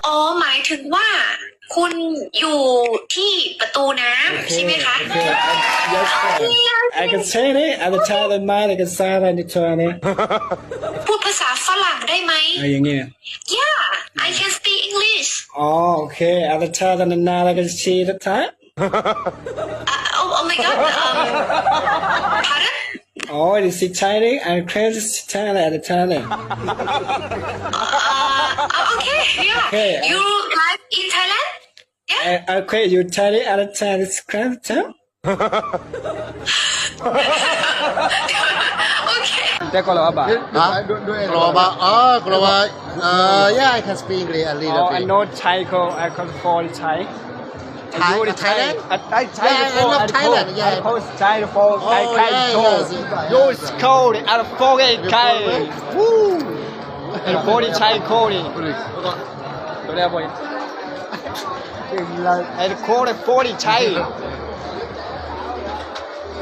อ๋อหมายถึงว่าคุณอยู่ที่ประตูน้ำใช่ไหมคะ Yes, I can say it. At the time of mine, I can say it in the Chinese. พูดภาษาฝรั่งได้ไหม อย่างเงี้ย Yeah I can speak English อ๋อโอเค At the time of the night, I can see the time. Oh my god pardon Oh, it is Chinese. I can see China at the time. Okay yeah Okay. You live in Thailand Yeah Okay, you Chinese at the time. It's kind of time. Okay ได้ก็แล้วป่ะ Global. Global. Yeah, I can speak English a little I bit. know Thai. I can fall Thai. Thailand? I love Thailand, yeah. I post Thai for Oh, Thai yeah, cold. yes. You cold at 48 Thai. Woo! And 40 Thai cold. ตัวแรกบ่อย And cold 40 Thai.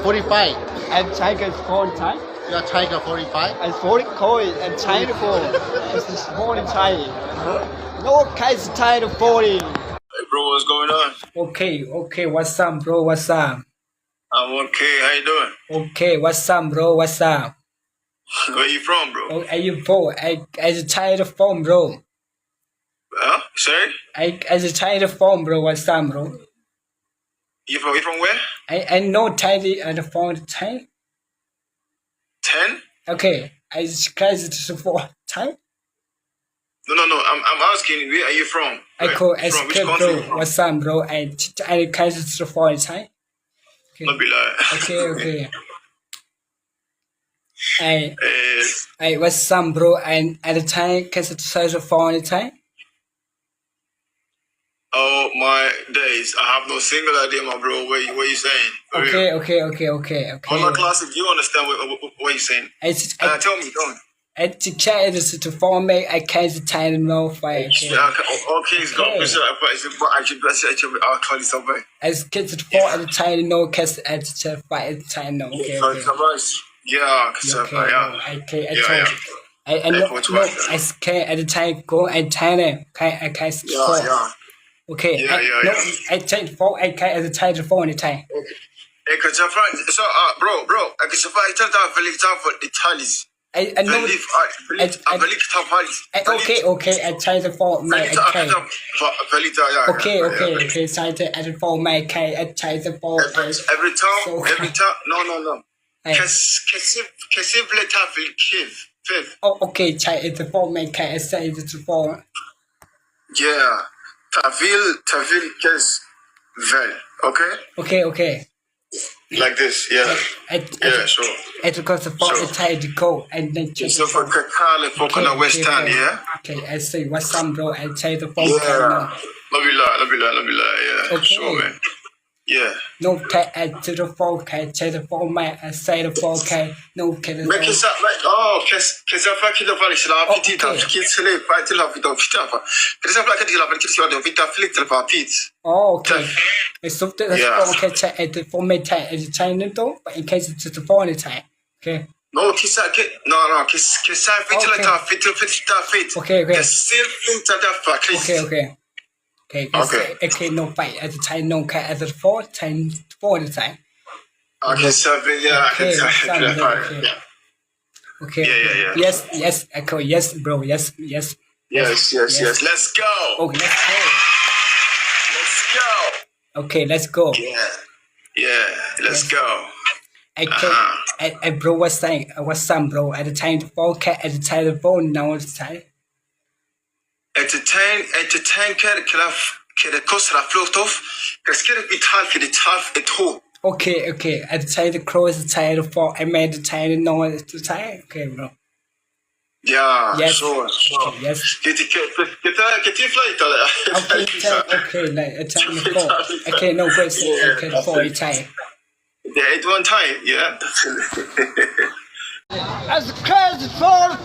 45. And Thai is cold Thai. Yeah, Tiger 45. And 40 cold and Thai cold. It's 40 Thai. No case Thai 40. Hey bro, what's going on? Okay. What's up, bro? What's up? I'm okay. How you doing? Okay, what's up, bro? What's up? Where you from, bro? Oh, are you from? I tired of phone, bro. Huh? Sorry? I tired of phone, bro. What's up, bro? You from where? I know tidy at the phone time. 10? Okay, I crazy to phone time. No. I'm asking, where are you from? I call From which escape, country bro. you from? What's up, bro? I crazy to phone time. Don't be like. Okay. I what's up, bro? And at the time, crazy to phone time. Oh my days. I have no single idea, my bro. What you saying? For real. Okay. I'm not classic. You understand what you saying? Tell me, don't. I try to form me. I can't tell no fight. Okay, it's go. I'll call you somebody. As kids to fall at the time, no cast at the fight at the time, no. Okay. Yeah, I know. I can at the time go and tell I can't fall. Okay. I take fall. I can at the time to fall at the time. So, bro, I can survive. Tell that very tough for Italy's. I know. Okay. I try to fall my okay. Okay. Try to at the fall my okay. I try to fall. Every time. No. Che simple tafel kiv. Oh, okay. Try to fall my okay. I say to fall. Yeah. Tafil kes vel. Okay? Like this, yeah. Yeah, sure. I took out the fall. I try to go and then just. So for Kakale, for Kana West End, yeah? Okay, I say what's up, bro? I try to fall. Yeah. Love you, yeah. Okay. Sure, man. Yeah. No, I to the fall. I try to fall. I say the fall. No, Make it up like Kesafa Kidavali Slaviti, Kids Slave, Vital of Vitafa. Kesafa Kidavali of Vita Flick of our feet. Oh, okay. I stopped the fall catch at the form at the China door, but in case it's the fall time. Okay. No, Kisa, no, Kisa fit. Okay. Still think that Okay, no fight at the time, no cat at the fall time for the time. Okay, Okay. Yeah. Yes, echo. Yes, bro. Yes. Let's go. Oh, let's go. Okay, let's go. Yeah. Let's go. I bro was saying, what's some bro at the time the fall cat at the time the phone now it's time. Entertain kede kosra float off. Kaskere vital for the tough at home. Okay. At the time the crow is the time the fall. I made the time the no it's the time. Okay, bro. Yeah, yes. Sure. Okay, yes. Get flight. Okay, like a time the fall. Okay, no question. Okay, the fall it's time. Yeah, at one time, yeah. As the crazy fall